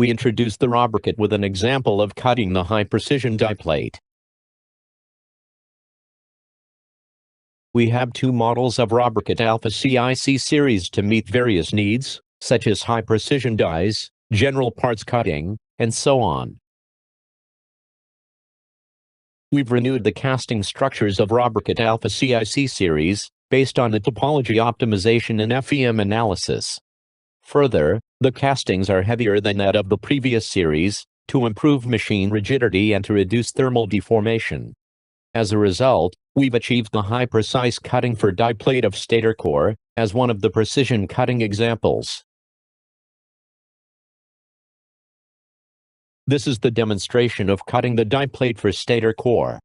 we introduced the ROBOCUT with an example of cutting the high-precision die plate. We have two models of ROBOCUT α-CiC series to meet various needs, such as high-precision dies, general parts cutting, and so on. We've renewed the casting structures of ROBOCUT α-CiC series, based on the Topology Optimization and FEM Analysis. Further, the castings are heavier than that of the previous series, to improve machine rigidity and to reduce thermal deformation. As a result, we've achieved the high precise cutting for die plate of Stator Core, as one of the precision cutting examples. This is the demonstration of cutting the die plate for Stator Core.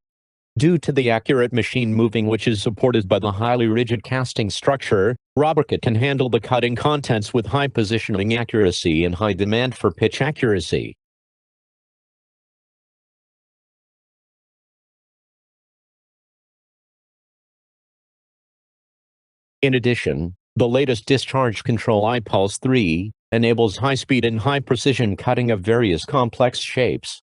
Due to the accurate machine moving which is supported by the highly rigid casting structure, ROBOCUT can handle the cutting contents with high positioning accuracy and high demand for pitch accuracy. In addition, the latest discharge control iPulse 3 enables high-speed and high-precision cutting of various complex shapes.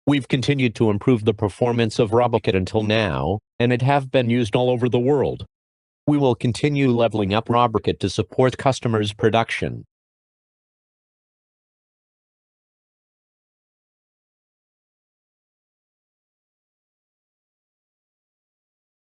We've continued to improve the performance of ROBOCUT until now, and it have been used all over the world. We will continue leveling up ROBOCUT to support customers' production.